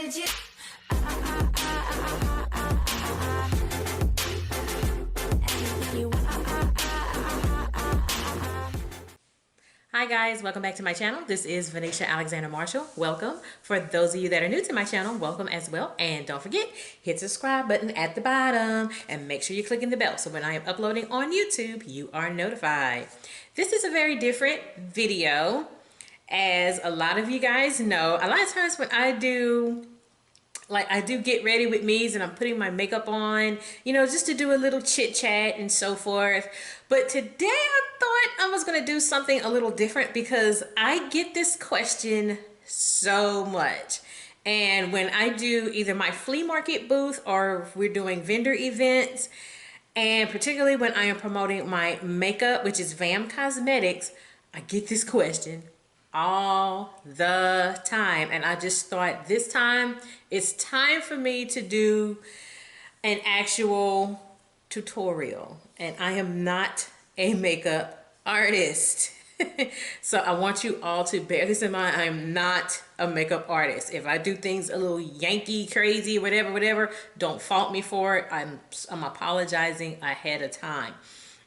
with you. Hi guys, welcome back to my channel. This is Venetia Alexander Marshall. Welcome. For those of you that are new to my channel, welcome as well. And don't forget, hit the subscribe button at the bottom and make sure you're clicking the bell so when I am uploading on YouTube, you are notified. This is a very different video. As a lot of you guys know, a lot of times when I do get ready with me's and I'm putting my makeup on, you know, just to do a little chit chat and so forth. But today I thought I was going to do something a little different because I get this question so much. And when I do either my flea market booth or we're doing vendor events, and particularly when I am promoting my makeup, which is V.A.M Cosmetics, I get this question all the time. And I just thought this time it's time for me to do an actual tutorial. And I am not a makeup artist. So I want you all to bear this in mind. I am not a makeup artist. If I do things a little Yankee crazy, whatever, don't fault me for it. I'm apologizing ahead of time.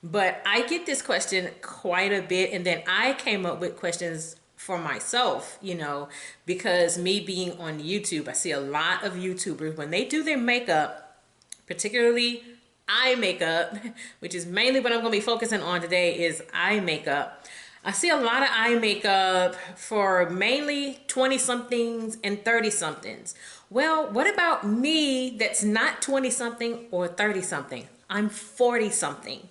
But I get this question quite a bit, and then I came up with questions for myself, you know, because me being on YouTube, I see a lot of YouTubers when they do their makeup, particularly eye makeup, which is mainly what I'm going to be focusing on today is eye makeup. I see a lot of eye makeup for mainly 20-somethings and 30-somethings. Well, what about me that's not 20-something or 30-something? I'm 40-something.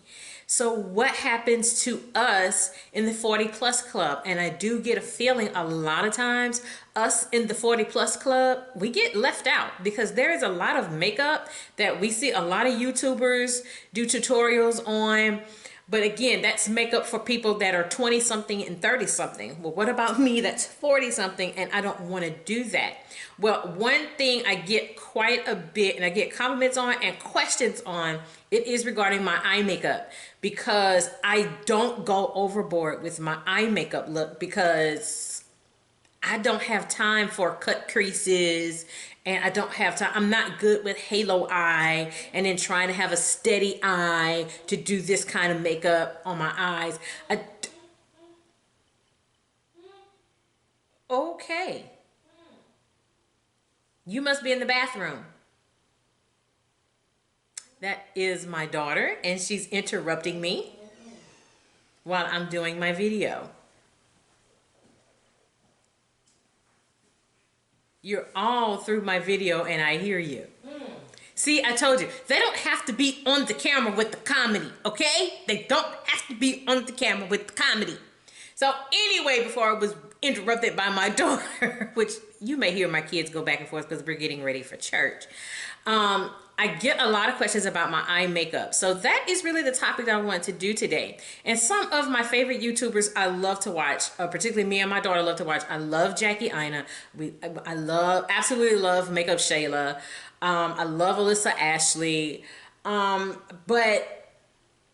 So what happens to us in the 40+ club? And I do get a feeling a lot of times us in the 40+ club, we get left out because there is a lot of makeup that we see a lot of YouTubers do tutorials on. But again, that's makeup for people that are 20-something and 30-something. Well, what about me that's 40-something and I don't want to do that? Well, one thing I get quite a bit and I get compliments on and questions on, it is regarding my eye makeup, because I don't go overboard with my eye makeup look because I don't have time for cut creases and I don't have time. I'm not good with halo eye and then trying to have a steady eye to do this kind of makeup on my eyes. Okay. You must be in the bathroom. That is my daughter, and she's interrupting me while I'm doing my video. You're all through my video and I hear you. See, I told you, they don't have to be on the camera with the comedy, okay? They don't have to be on the camera with the comedy. So anyway, before I was interrupted by my daughter, which you may hear my kids go back and forth because we're getting ready for church. I get a lot of questions about my eye makeup. So that is really the topic that I want to do today. And some of my favorite YouTubers I love to watch, particularly me and my daughter love to watch. I love Jackie Aina. I absolutely love Makeup Shayla. I love Alyssa Ashley. But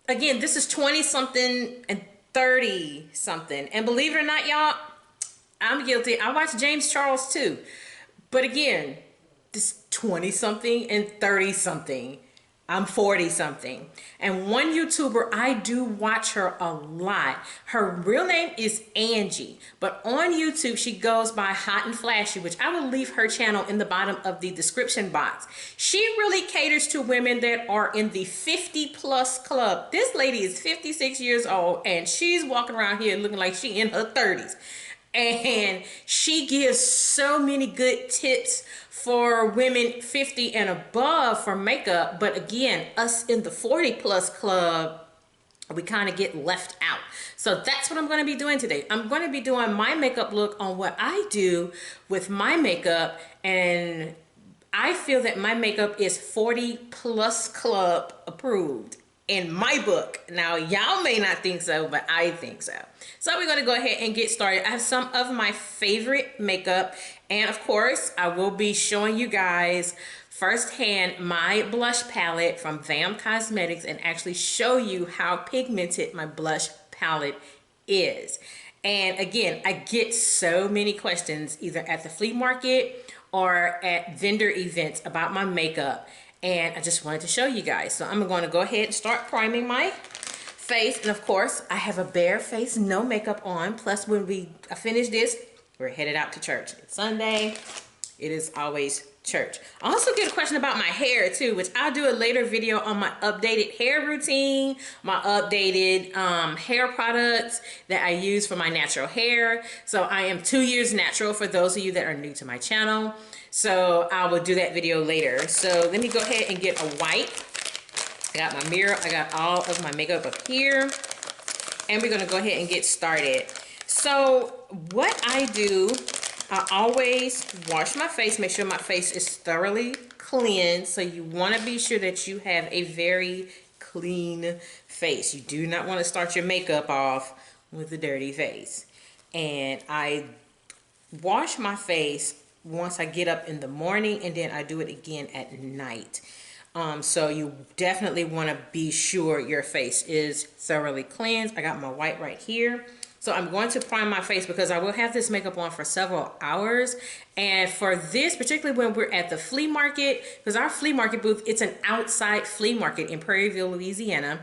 again, this is 20-something and 30-something. And believe it or not, y'all, I'm guilty. I watch James Charles too. But again, this 20-something and 30-something. I'm 40-something. And one YouTuber, I do watch her a lot. Her real name is Angie. But on YouTube, she goes by Hot and Flashy, which I will leave her channel in the bottom of the description box. She really caters to women that are in the 50+ club. This lady is 56 years old, and she's walking around here looking like she in her 30s. And she gives so many good tips for women 50 and above for makeup. But again, us in the 40+ club, we kind of get left out. So that's what I'm going to be doing today. I'm going to be doing my makeup look on what I do with my makeup. And I feel that my makeup is 40+ club approved in my book. Now, y'all may not think so, but I think so. So we're going to go ahead and get started. I have some of my favorite makeup. And of course, I will be showing you guys firsthand my blush palette from V.A.M Cosmetics and actually show you how pigmented my blush palette is. And again, I get so many questions either at the flea market or at vendor events about my makeup. And I just wanted to show you guys. So I'm going to go ahead and start priming my face. And of course, I have a bare face, no makeup on. Plus, when we finish this, we're headed out to church. It's Sunday. It is always church. I also get a question about my hair too, which I'll do a later video on my updated hair routine, my updated hair products that I use for my natural hair. So I am 2 years natural for those of you that are new to my channel. So I will do that video later. So let me go ahead and get a wipe. I got my mirror. I got all of my makeup up here. And we're going to go ahead and get started. So what I do, I always wash my face, make sure my face is thoroughly cleansed. So you want to be sure that you have a very clean face. You do not want to start your makeup off with a dirty face. And I wash my face once I get up in the morning, and then I do it again at night. So you definitely want to be sure your face is thoroughly cleansed. I got my white right here. So I'm going to prime my face because I will have this makeup on for several hours. And for this, particularly when we're at the flea market, because our flea market booth, it's an outside flea market in Prairieville, Louisiana.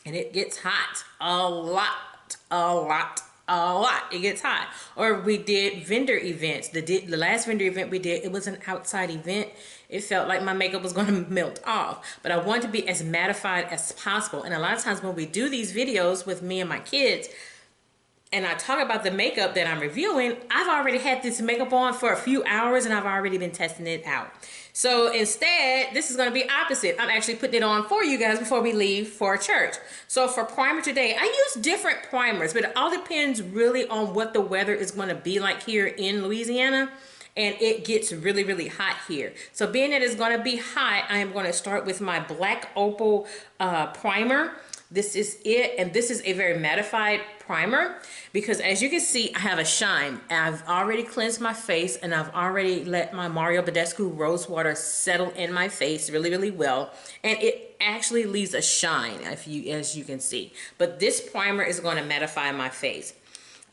And it gets hot a lot, a lot. A lot. It gets hot. Or we did vendor events. The last vendor event we did, it was an outside event. It felt like my makeup was going to melt off. But I wanted to be as mattified as possible. And a lot of times when we do these videos with me and my kids, and I talk about the makeup that I'm reviewing, I've already had this makeup on for a few hours and I've already been testing it out. So instead, this is going to be opposite. I'm actually putting it on for you guys before we leave for church. So for primer today, I use different primers, but it all depends really on what the weather is going to be like here in Louisiana. And it gets really, really hot here. So being that it's going to be hot, I am going to start with my black Opal primer. This is it, and this is a very mattified primer because as you can see, I have a shine. I've already cleansed my face and I've already let my Mario Badescu Rose Water settle in my face really, really well. And it actually leaves a shine, as you can see. But this primer is going to mattify my face.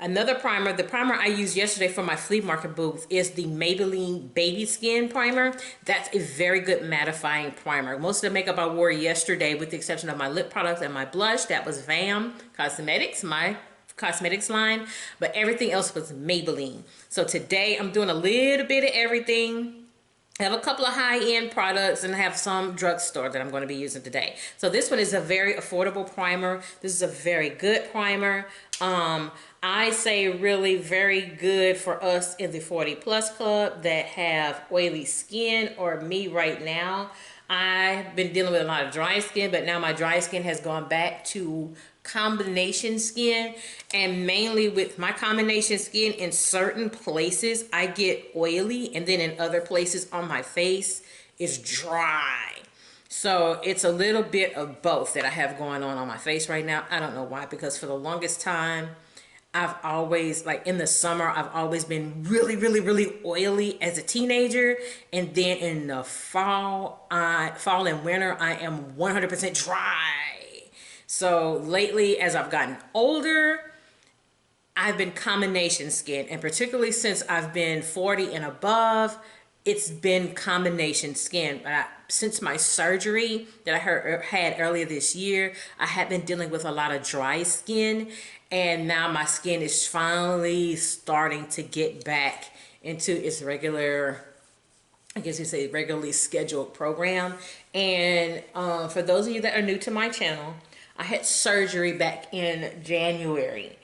Another primer, the primer I used yesterday for my flea market booth is the Maybelline Baby Skin Primer. That's a very good mattifying primer. Most of the makeup I wore yesterday, with the exception of my lip products and my blush, that was V.A.M Cosmetics, my cosmetics line, but everything else was Maybelline. So today I'm doing a little bit of everything. I have a couple of high-end products and I have some drugstore that I'm going to be using today. So this one is a very affordable primer. This is a very good primer. I say really very good for us in the 40+ club that have oily skin, or me right now. I've been dealing with a lot of dry skin, but now my dry skin has gone back to combination skin, and mainly with my combination skin, in certain places I get oily, and then in other places on my face it's dry. So it's a little bit of both that I have going on my face right now. I don't know why, because for the longest time I've always, like in the summer, I've always been really, really, really oily as a teenager. And then in the fall and winter, I am 100% dry. So lately, as I've gotten older, I've been combination skin. And particularly since I've been 40 and above, it's been combination skin. But since my surgery that I had earlier this year, I had been dealing with a lot of dry skin. And now my skin is finally starting to get back into its regular, I guess you say, regularly scheduled program. And for those of you that are new to my channel, I had surgery back in January.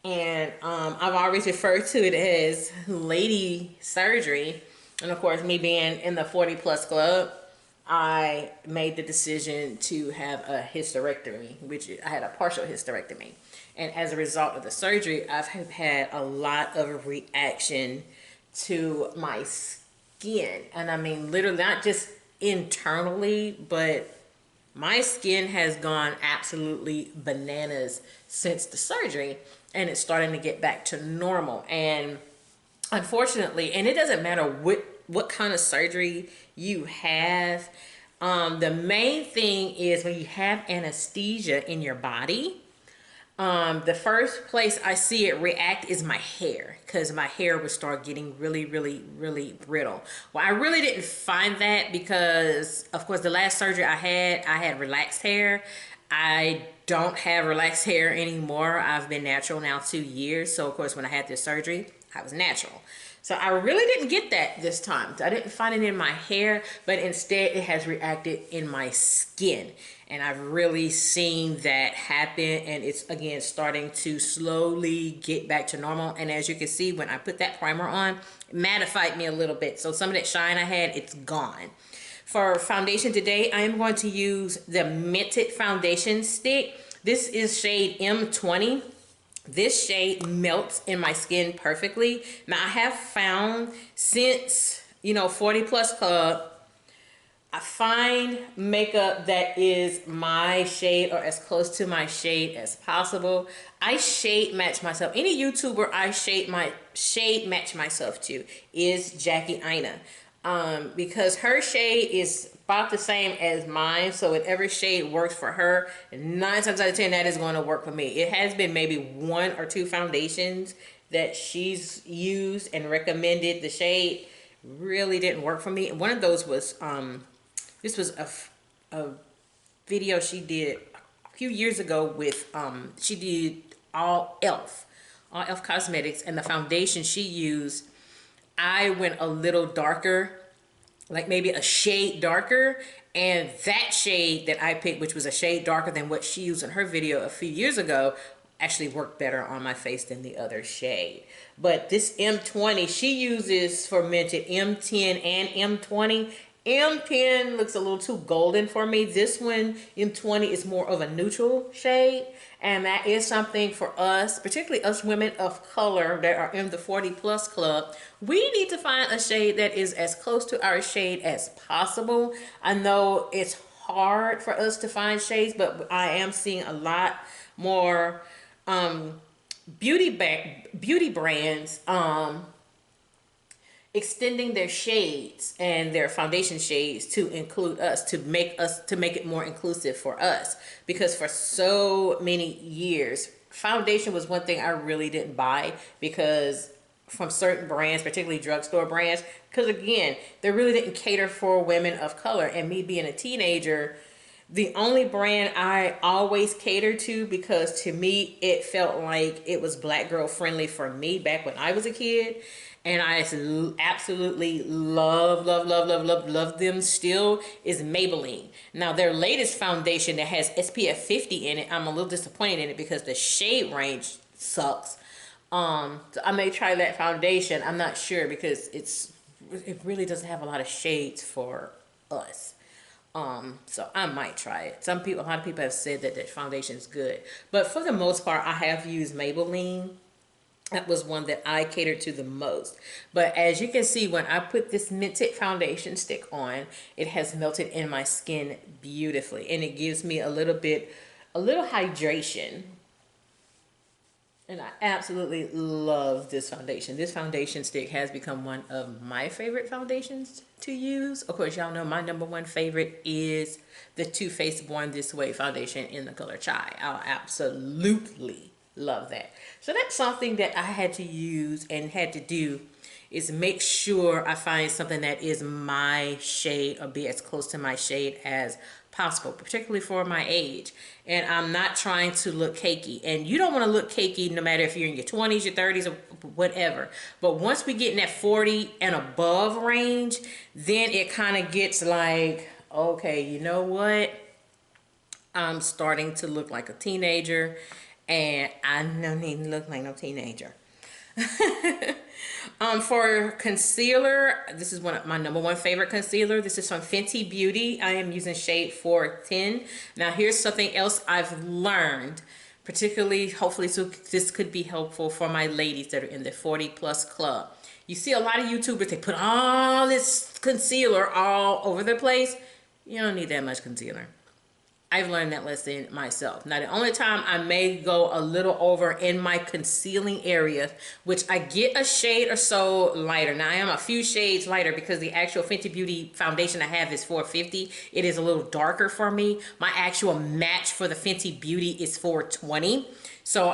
And I've always referred to it as lady surgery. And of course, me being in the 40+ club, I made the decision to have a hysterectomy, which I had a partial hysterectomy. And as a result of the surgery, I've had a lot of reaction to my skin. And I mean, literally, not just internally, but my skin has gone absolutely bananas since the surgery. And it's starting to get back to normal. And unfortunately, and it doesn't matter what kind of surgery you have, the main thing is when you have anesthesia in your body, The first place I see it react is my hair, because my hair would start getting really, really, really brittle. Well, I really didn't find that because, of course, the last surgery I had relaxed hair. I don't have relaxed hair anymore. I've been natural now 2 years. So, of course, when I had this surgery, I was natural. So I really didn't get that this time. I didn't find it in my hair, but instead it has reacted in my skin. And I've really seen that happen, and it's again starting to slowly get back to normal. And as you can see, when I put that primer on, it mattified me a little bit. So some of that shine I had, it's gone. For foundation today, I am going to use the Mented foundation stick. This is shade M20. This shade melts in my skin perfectly. Now I have found since, 40 plus club, I find makeup that is my shade or as close to my shade as possible. I shade match myself. Any YouTuber I shade match myself to is Jackie Aina. Because her shade is about the same as mine, so whatever shade works for her, 9 times out of 10 that is going to work for me. It has been maybe 1 or 2 foundations that she's used and recommended. The shade really didn't work for me. One of those was this was a video she did a few years ago with she did all elf cosmetics, and the foundation she used, I went a little darker, like maybe a shade darker, and that shade that I picked, which was a shade darker than what she used in her video a few years ago, actually worked better on my face than the other shade. But this M20 she uses for Mented, M10 and M20. M10 looks a little too golden for me. This one, M20, is more of a neutral shade. And that is something for us, particularly us women of color that are in the 40 plus club. We need to find a shade that is as close to our shade as possible. I know it's hard for us to find shades, but I am seeing a lot more beauty brands extending their shades and their foundation shades to include us, to make it more inclusive for us. Because for so many years, foundation was one thing I really didn't buy, because from certain brands, particularly drugstore brands, because again, they really didn't cater for women of color. And me being a teenager, the only brand I always catered to, because to me it felt like it was black girl friendly for me back when I was a kid, and I absolutely love them still, is Maybelline. Now their latest foundation that has SPF 50 in it, I'm a little disappointed in it because the shade range sucks. So I may try that foundation. I'm not sure, because it really doesn't have a lot of shades for us. So I might try it. A lot of people have said that that foundation is good, but for the most part, I have used Maybelline. That was one that I catered to the most. But as you can see, when I put this Mented foundation stick on, it has melted in my skin beautifully, and it gives me a little hydration. And I absolutely love this foundation. This foundation stick has become one of my favorite foundations to use. Of course, y'all know my #1 favorite is the Too Faced Born This Way foundation in the color Chai. I absolutely love that. So that's something that I had to use and had to do, is make sure I find something that is my shade or be as close to my shade as possible, particularly for my age. And I'm not trying to look cakey, and you don't want to look cakey no matter if you're in your 20s, your 30s, or whatever. But once we get in that 40 and above range, then it kind of gets like, okay, you know what, I'm starting to look like a teenager, and I don't need to look like no teenager. For concealer, this is one of my #1 favorite concealer. This is from Fenty Beauty. I am using shade 410. Now here's something else I've learned, particularly, hopefully, so this could be helpful for my ladies that are in the 40 plus club. You see a lot of YouTubers, they put all this concealer all over the place. You don't need that much concealer. I've learned that lesson myself. Now, the only time I may go a little over in my concealing area, which I get a shade or so lighter. Now, I am a few shades lighter because the actual Fenty Beauty foundation I have is 450. It is a little darker for me. My actual match for the Fenty Beauty is 420. So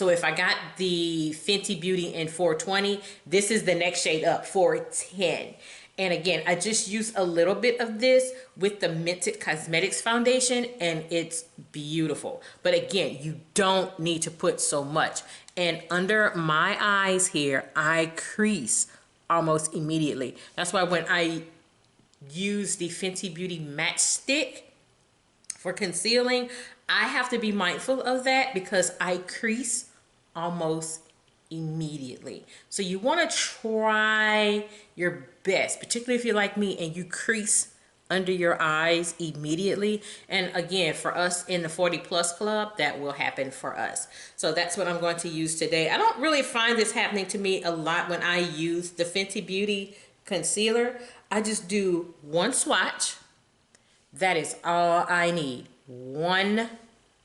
if I got the Fenty Beauty in 420, this is the next shade up, 410. And again, I just use a little bit of this with the Mented Cosmetics foundation, and it's beautiful. But again, you don't need to put so much. And under my eyes here, I crease almost immediately. That's why when I use the Fenty Beauty Match Stick for concealing, I have to be mindful of that because I crease almost immediately. So you want to try your best, particularly if you're like me and you crease under your eyes immediately. And again, for us in the 40 plus club, that will happen for us. So that's what I'm going to use today. I don't really find this happening to me a lot when I use the Fenty Beauty concealer. I just do one swatch. That is all I need. One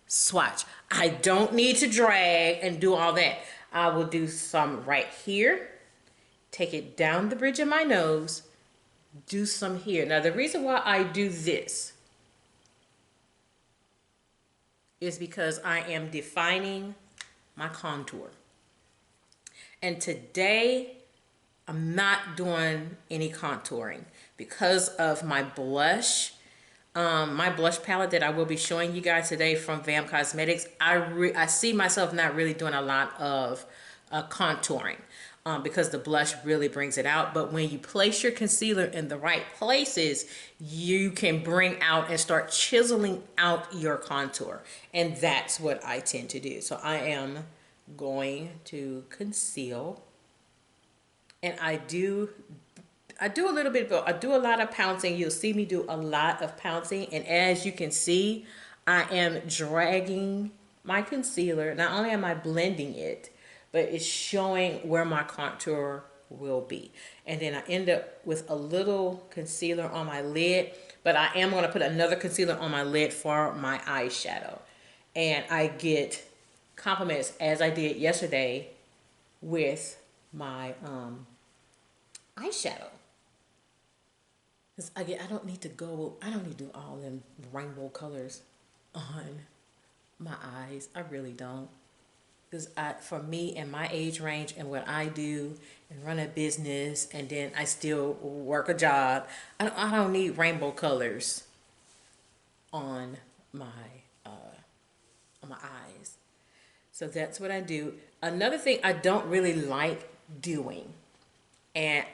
swatch. I don't need to drag and do all that. I will do some right here, take it down the bridge of my nose, do some here. Now, the reason why I do this is because I am defining my contour. And today, I'm not doing any contouring because of my blush. My blush palette that I will be showing you guys today from V.A.M Cosmetics, I see myself not really doing a lot of contouring because the blush really brings it out. But when you place your concealer in the right places, you can bring out and start chiseling out your contour. And that's what I tend to do. So I am going to conceal, and I do a little bit, but I do a lot of pouncing. You'll see me do a lot of pouncing. And as you can see, I am dragging my concealer. Not only am I blending it, but it's showing where my contour will be. And then I end up with a little concealer on my lid, but I am going to put another concealer on my lid for my eyeshadow. And I get compliments, as I did yesterday, with my eyeshadow. Because again, I don't need to do all them rainbow colors on my eyes. I really don't. Because for me and my age range and what I do and run a business, and then I still work a job, I don't need rainbow colors on my eyes. So that's what I do. Another thing I don't really like doing, and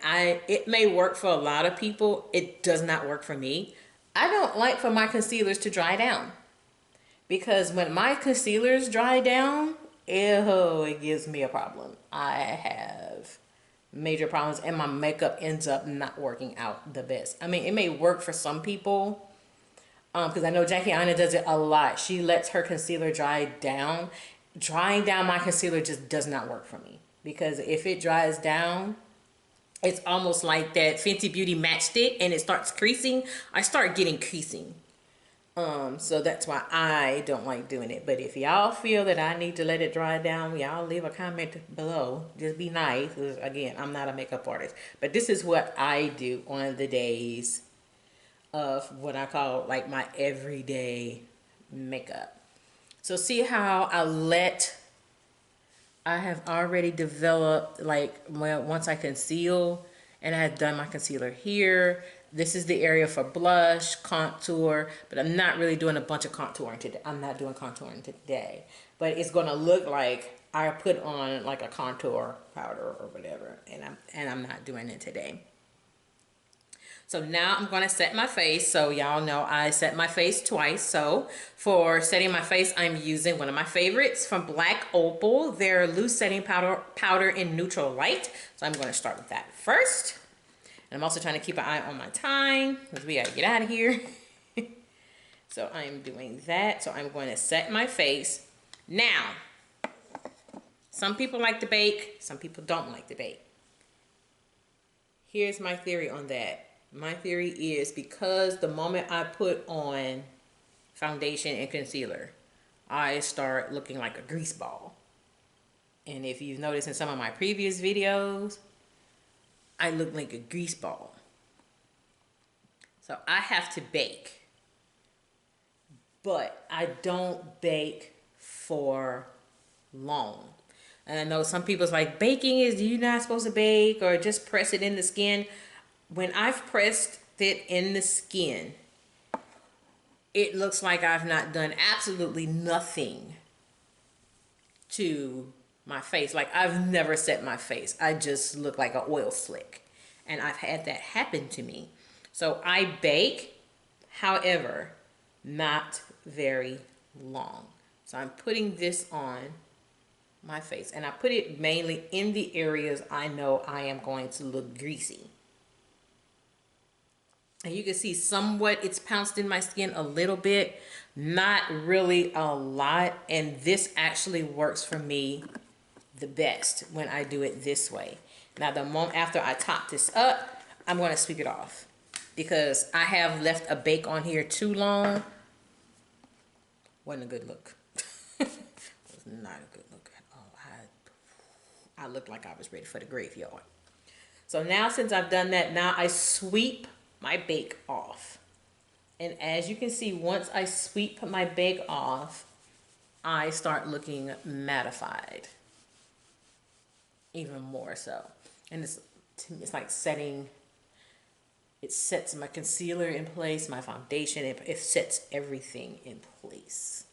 it may work for a lot of people, it does not work for me. I don't like for my concealers to dry down. Because when my concealers dry down, it gives me a problem. I have major problems, and my makeup ends up not working out the best. I mean, it may work for some people, because I know Jackie Aina does it a lot. She lets her concealer dry down. Drying down my concealer just does not work for me. Because if it dries down, it's almost like that Fenty Beauty Match Stick, and it starts creasing. I start getting creasing. So that's why I don't like doing it. But if y'all feel that I need to let it dry down, y'all leave a comment below. Just be nice. Again, I'm not a makeup artist. But this is what I do on the days of what I call like my everyday makeup. So see how I have already developed, like, well, once I conceal, and I have done my concealer here. This is the area for blush, contour, but I'm not really doing a bunch of contouring today. I'm not doing contouring today, but it's gonna look like I put on like a contour powder or whatever, and I'm not doing it today. So now I'm going to set my face. So y'all know I set my face twice. So for setting my face, I'm using one of my favorites from Black Opal, their loose setting powder in neutral light. So I'm going to start with that first. And I'm also trying to keep an eye on my time because we got to get out of here. So I'm doing that. So I'm going to set my face. Now, some people like to bake, some people don't like to bake. Here's my theory on that. My theory is because the moment I put on foundation and concealer, I start looking like a grease ball. And if you've noticed in some of my previous videos, I look like a grease ball. So I have to bake. But I don't bake for long. And I know some people's like, baking is, you're not supposed to bake or just press it in the skin. When I've pressed it in the skin, it looks like I've not done absolutely nothing to my face. Like I've never set my face. I just look like an oil slick. And I've had that happen to me. So I bake, however, not very long. So I'm putting this on my face, and I put it mainly in the areas I know I am going to look greasy. And you can see somewhat it's pounced in my skin a little bit, not really a lot. And this actually works for me the best when I do it this way. Now the moment after I top this up, I'm going to sweep it off because I have left a bake on here too long. Wasn't a good look. It was not a good look at all. I looked like I was ready for the graveyard. So now since I've done that, now I sweep my bake off. And as you can see, once I sweep my bake off, I start looking mattified. Even more so. And it's like setting, it sets my concealer in place, my foundation, it sets everything in place.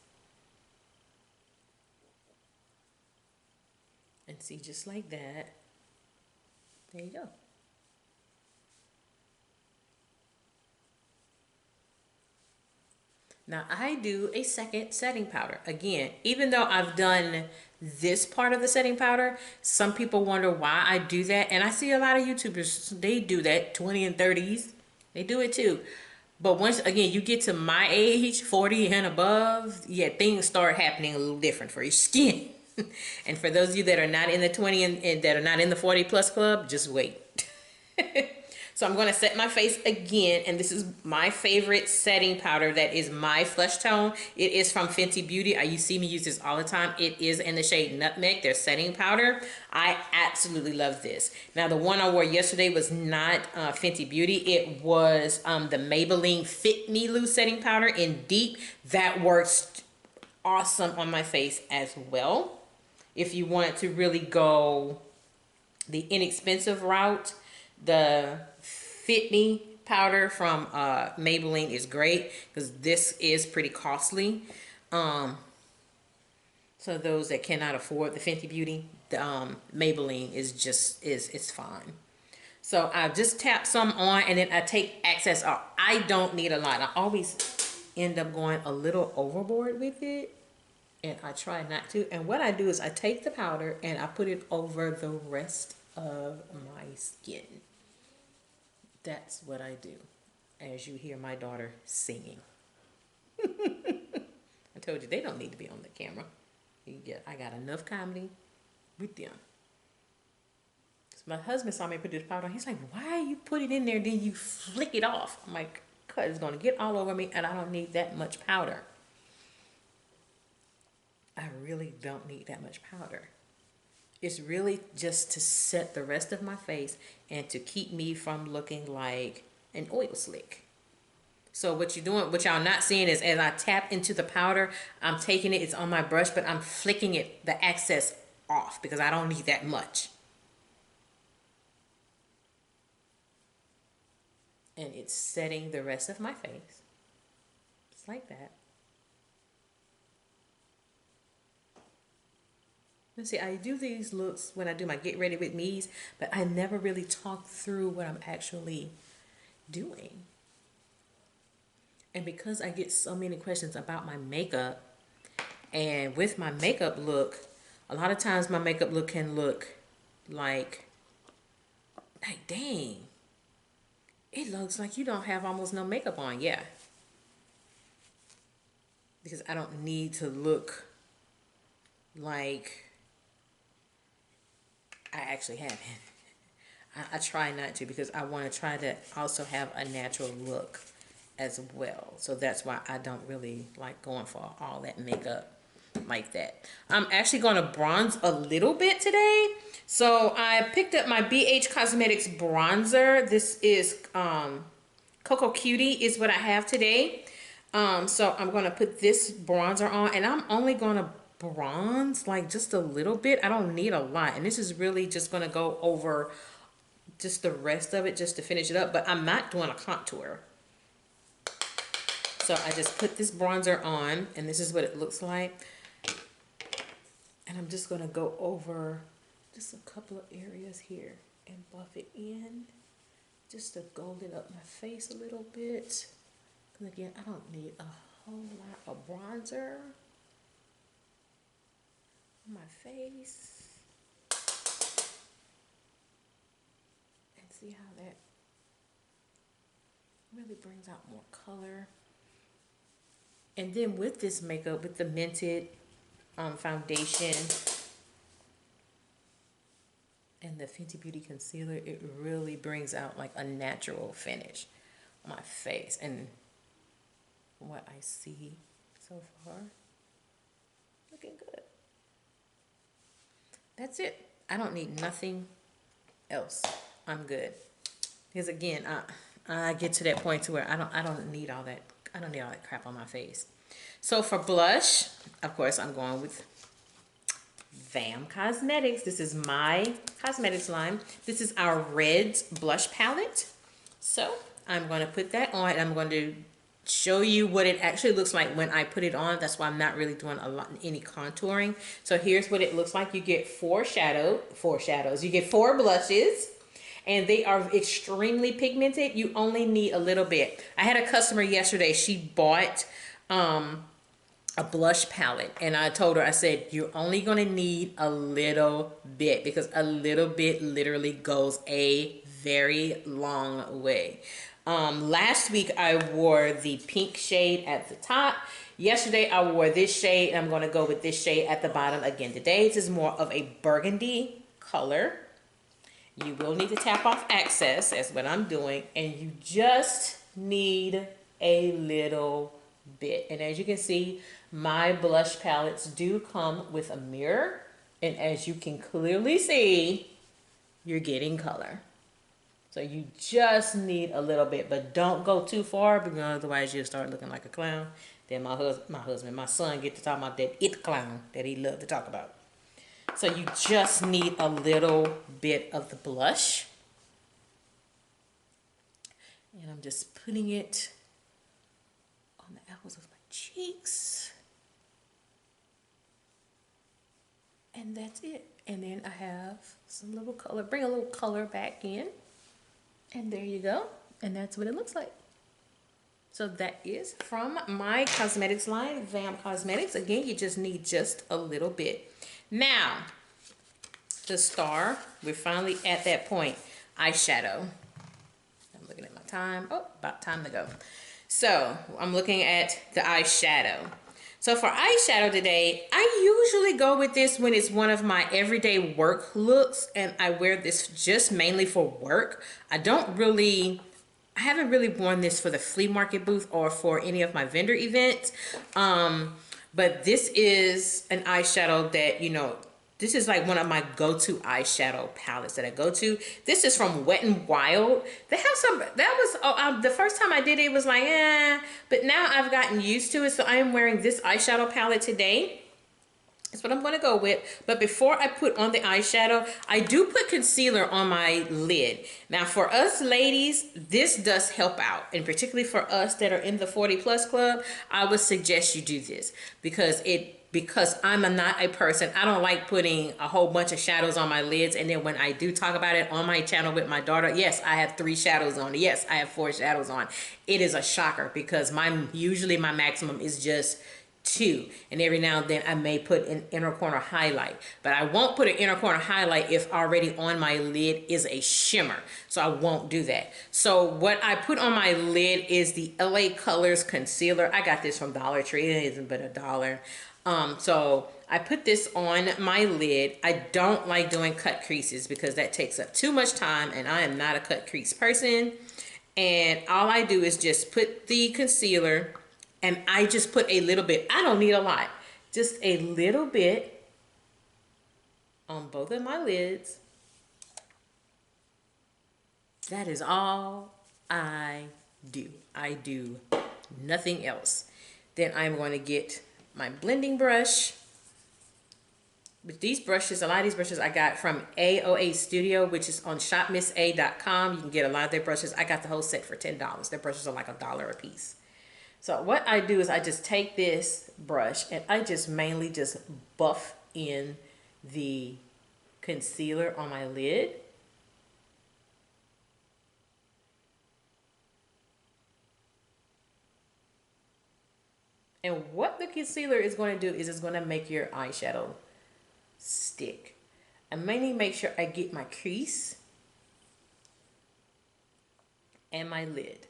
And see, just like that, there you go. Now I do a second setting powder. Again, even though I've done this part of the setting powder, some people wonder why I do that. And I see a lot of YouTubers, they do that, 20 and 30s. They do it too. But once, again, you get to my age, 40 and above, yeah, things start happening a little different for your skin. And for those of you that are not in the 20 and that are not in the 40 plus club, just wait. So I'm going to set my face again, and this is my favorite setting powder that is my flesh tone. It is from Fenty Beauty. You see me use this all the time. It is in the shade Nutmeg, their setting powder. I absolutely love this. Now, the one I wore yesterday was not Fenty Beauty. It was the Maybelline Fit Me Loose setting powder in Deep. That works awesome on my face as well. If you want to really go the inexpensive route, the Fit Me powder from Maybelline is great because this is pretty costly. So those that cannot afford the Fenty Beauty, the Maybelline is just it's fine. So I just tap some on and then I take excess off. I don't need a lot. I always end up going a little overboard with it, and I try not to. And what I do is I take the powder and I put it over the rest of my skin. That's what I do, as you hear my daughter singing. I told you they don't need to be on the camera. I got enough comedy with them. My husband saw me put this powder on. He's like, why you put it in there, then you flick it off? I'm like, because it's going to get all over me, and I don't need that much powder. I really don't need that much powder. It's really just to set the rest of my face and to keep me from looking like an oil slick. So what you're doing, what y'all not seeing is as I tap into the powder, I'm taking it, it's on my brush, but I'm flicking it, the excess off because I don't need that much. And it's setting the rest of my face. Just like that. Let's see, I do these looks when I do my get ready with me's, but I never really talk through what I'm actually doing. And because I get so many questions about my makeup, and with my makeup look, a lot of times my makeup look can look like dang, it looks like you don't have almost no makeup on. Yeah. Because I don't need to look like I actually have it. I try not to because I want to try to also have a natural look as well. So that's why I don't really like going for all that makeup like that. I'm actually going to bronze a little bit today. So I picked up my BH Cosmetics bronzer. This is Cocoa Cutie is what I have today. So I'm going to put this bronzer on, and I'm only going to bronze like just a little bit. I don't need a lot, and this is really just going to go over just the rest of it just to finish it up, but I'm not doing a contour. So I just put this bronzer on, and this is what it looks like. And I'm just going to go over just a couple of areas here and buff it in just to golden up my face a little bit. Because again, I don't need a whole lot of bronzer on my face. And see how that really brings out more color. And then with this makeup, with the Mented foundation and the Fenty Beauty concealer, it really brings out like a natural finish on my face. And what I see so far, looking good. That's it. I don't need nothing else. I'm good. Because again, I get to that point to where I don't need all that. I don't need all that crap on my face. So for blush, of course, I'm going with V.A.M Cosmetics. This is my cosmetics line. This is our Reds blush palette. So I'm going to put that on. I'm going to show you what it actually looks like when I put it on. That's why I'm not really doing any contouring. So here's what it looks like. You get four shadows. You get 4 blushes. And they are extremely pigmented. You only need a little bit. I had a customer yesterday. She bought a blush palette, and I told her, I said, you're only going to need a little bit, because a little bit literally goes a very long way. Last week I wore the pink shade at the top. Yesterday I wore this shade. I'm going to go with this shade at the bottom again today. This is more of a burgundy color. You will need to tap off access. That's what I'm doing. And you just need a little bit. And as you can see, my blush palettes do come with a mirror. And as you can clearly see, you're getting color. So you just need a little bit, but don't go too far, because otherwise you'll start looking like a clown. Then my son get to talk about that it clown that he loved to talk about. So you just need a little bit of the blush. And I'm just putting it on the apples of my cheeks. And that's it. And then I have some little color, bring a little color back in. And there you go. And that's what it looks like. So that is from my cosmetics line, V.A.M Cosmetics. Again, you just need just a little bit. Now, the star, we're finally at that point. Eyeshadow. I'm looking at my time. Oh, about time to go. So, I'm looking at the eyeshadow. So for eyeshadow today, I usually go with this when it's one of my everyday work looks, and I wear this just mainly for work. I haven't really worn this for the flea market booth or for any of my vendor events. But this is an eyeshadow that, you know, this is like one of my go-to eyeshadow palettes that I go to. This is from Wet n Wild. They have some, that was, the first time I did it was like, but now I've gotten used to it. So I am wearing this eyeshadow palette today. That's what I'm going to go with. But before I put on the eyeshadow, I do put concealer on my lid. Now for us ladies, this does help out. And particularly for us that are in the 40+ club, I would suggest you do this. Because I'm not a person, I don't like putting a whole bunch of shadows on my lids. And then when I do talk about it on my channel with my daughter, yes, I have 3 shadows on. Yes, I have 4 shadows on. It is a shocker because usually my maximum is just 2, and every now and then I may put an inner corner highlight, but I won't put an inner corner highlight if already on my lid is a shimmer, so I won't do that. So what I put on my lid is the LA Colors concealer. I got this from Dollar Tree. It isn't but $1. So I put this on my lid. I don't like doing cut creases because that takes up too much time, and I am not a cut crease person. And all I do is just put the concealer, and I just put a little bit. I don't need a lot. Just a little bit on both of my lids. That is all I do. I do nothing else. Then I'm going to get my blending brush. But these brushes, a lot of these brushes I got from AOA Studio, which is on shopmissa.com. You can get a lot of their brushes. I got the whole set for $10. Their brushes are like $1 a piece. So what I do is I just take this brush and I just mainly just buff in the concealer on my lid. And what the concealer is going to do is it's going to make your eyeshadow stick. I mainly make sure I get my crease and my lid.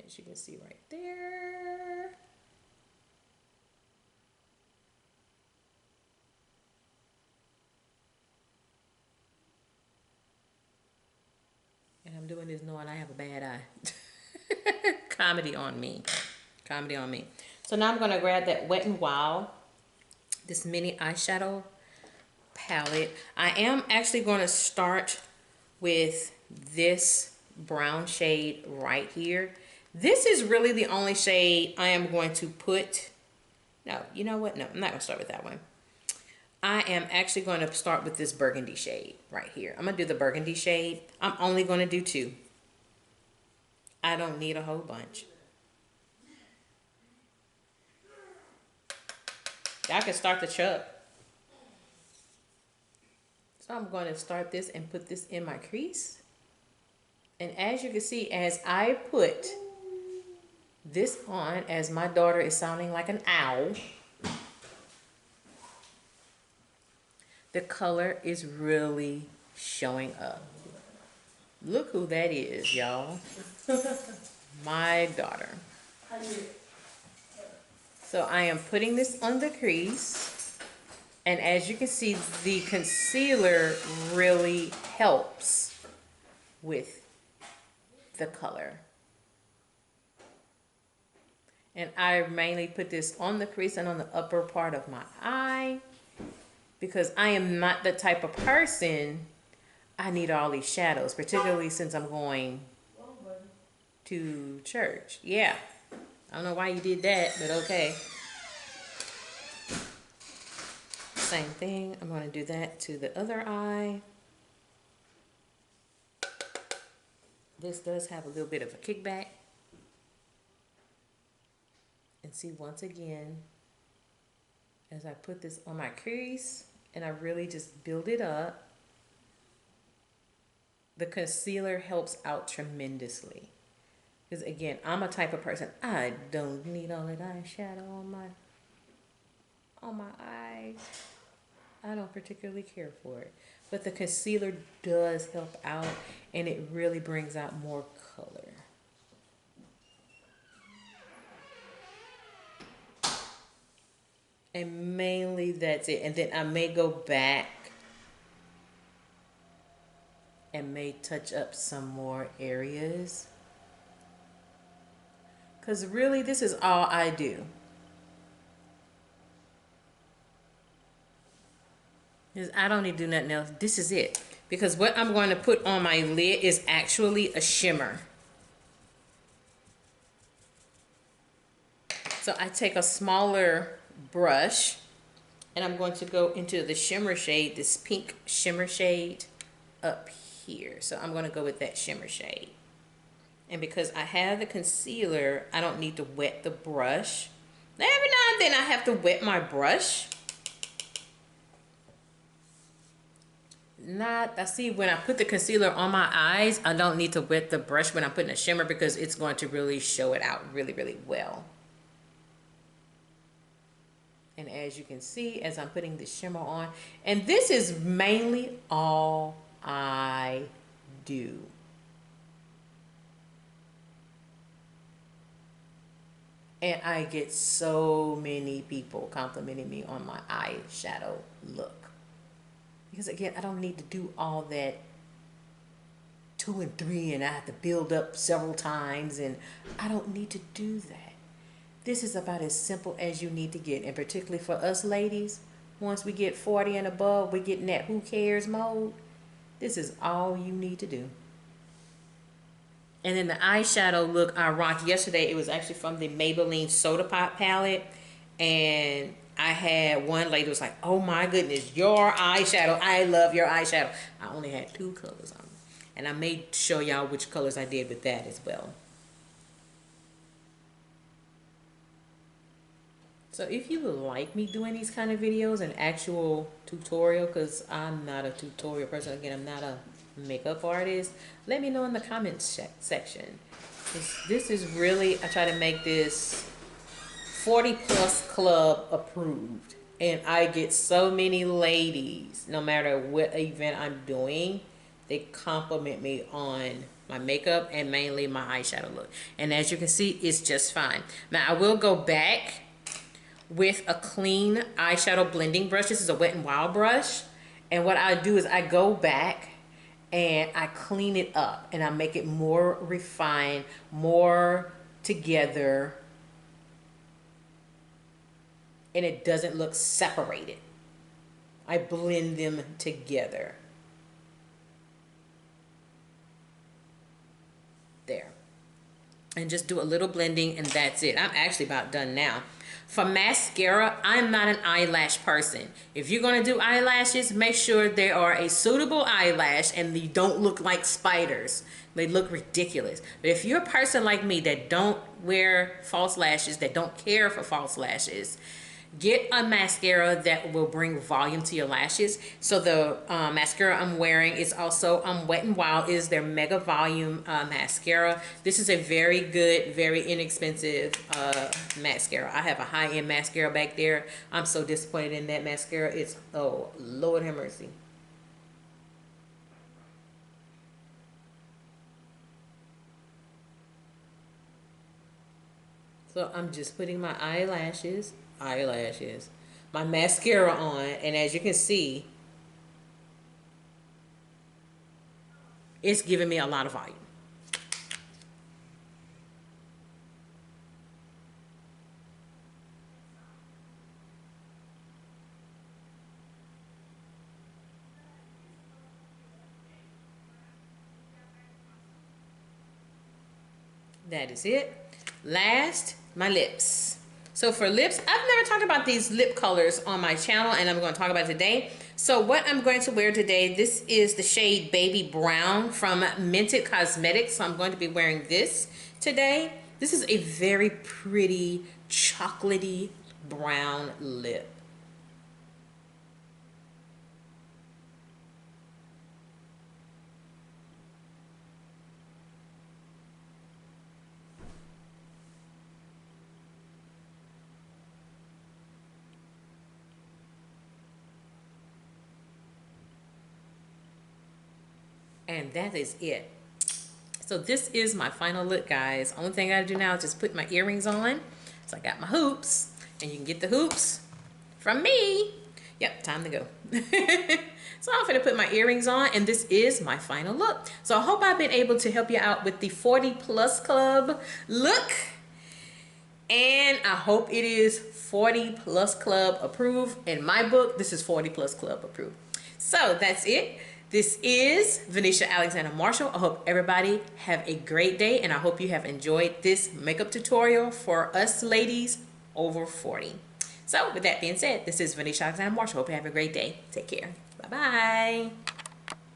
As you can see right there. And I'm doing this knowing I have a bad eye. Comedy on me. Comedy on me. So now I'm going to grab that Wet n Wild, this mini eyeshadow palette. I am actually going to start with this brown shade right here. This is really the only shade I am going to put. No, you know what? No, I'm not going to start with that one. I am actually going to start with this burgundy shade right here. I'm going to do the burgundy shade. I'm only going to do 2. I don't need a whole bunch. I can start the chub. So I'm going to start this and put this in my crease. And as you can see, as I put this on, as my daughter is sounding like an owl, the color is really showing up. Look who that is, y'all. My daughter. So I am putting this on the crease. And as you can see, the concealer really helps with the color. And I mainly put this on the crease and on the upper part of my eye, because I am not the type of person I need all these shadows, particularly since I'm going to church. Yeah, I don't know why you did that, but okay. Same thing, I'm going to do that to the other eye. This does have a little bit of a kickback. And see, once again, as I put this on my crease and I really just build it up, the concealer helps out tremendously. Because again, I'm a type of person, I don't need all that eyeshadow on my eyes. I don't particularly care for it. But the concealer does help out, and it really brings out more color. And mainly that's it. And then I may go back and may touch up some more areas. Because really, this is all I do. I don't need to do nothing else. This is it. Because what I'm going to put on my lid is actually a shimmer. So I take a smaller brush and I'm going to go into the shimmer shade, this pink shimmer shade up here. So I'm going to go with that shimmer shade. And because I have the concealer, I don't need to wet the brush. Now, every now and then I have to wet my brush. I see when I put the concealer on my eyes, I don't need to wet the brush when I'm putting a shimmer, because it's going to really show it out really, really well. And as you can see, as I'm putting the shimmer on, and this is mainly all I do. And I get so many people complimenting me on my eyeshadow look. Because again, I don't need to do all that 2 and 3 and I have to build up several times, and I don't need to do that. This is about as simple as you need to get, and particularly for us ladies, once we get 40 and above, we get in that who cares mode. This is all you need to do. And then the eyeshadow look I rocked yesterday, it was actually from the Maybelline Soda Pop palette. And I had one lady was like, oh my goodness, your eyeshadow. I love your eyeshadow. I only had 2 colors on. And I may show y'all which colors I did with that as well. So if you would like me doing these kind of videos, an actual tutorial, because I'm not a tutorial person. Again, I'm not a makeup artist. Let me know in the comments section. This is really, I try to make this 40 plus club approved. And I get so many ladies, no matter what event I'm doing, they compliment me on my makeup and mainly my eyeshadow look. And as you can see, it's just fine. Now I will go back with a clean eyeshadow blending brush. This is a Wet n Wild brush. And what I do is I go back and I clean it up and I make it more refined, more together, and it doesn't look separated. I blend them together. There. And just do a little blending and that's it. I'm actually about done now. For mascara, I'm not an eyelash person. If you're gonna do eyelashes, make sure they are a suitable eyelash and they don't look like spiders. They look ridiculous. But if you're a person like me that don't wear false lashes, that don't care for false lashes, get a mascara that will bring volume to your lashes. So the mascara I'm wearing is also Wet n Wild. Is their Mega Volume mascara. This is a very good, very inexpensive mascara. I have a high-end mascara back there. I'm so disappointed in that mascara. It's, oh, Lord have mercy. So I'm just putting my eyelashes, my mascara on, and as you can see, it's giving me a lot of volume. That is it. Last, my lips. So for lips, I've never talked about these lip colors on my channel, and I'm going to talk about it today. So what I'm going to wear today, this is the shade Baby Brown from Mented Cosmetics. So I'm going to be wearing this today. This is a very pretty chocolatey brown lip. And that is it. So this is my final look, guys. Only thing I gotta do now is just put my earrings on. So I got my hoops, and you can get the hoops from me. Yep, time to go. So I'm gonna put my earrings on, and this is my final look. So I hope I've been able to help you out with the 40 plus club look. And I hope it is 40 plus club approved. In my book, this is 40 plus club approved. So that's it. This is Venetia Alexander Marshall. I hope everybody have a great day, and I hope you have enjoyed this makeup tutorial for us ladies over 40. So with that being said, this is Venetia Alexander Marshall. Hope you have a great day. Take care. Bye-bye.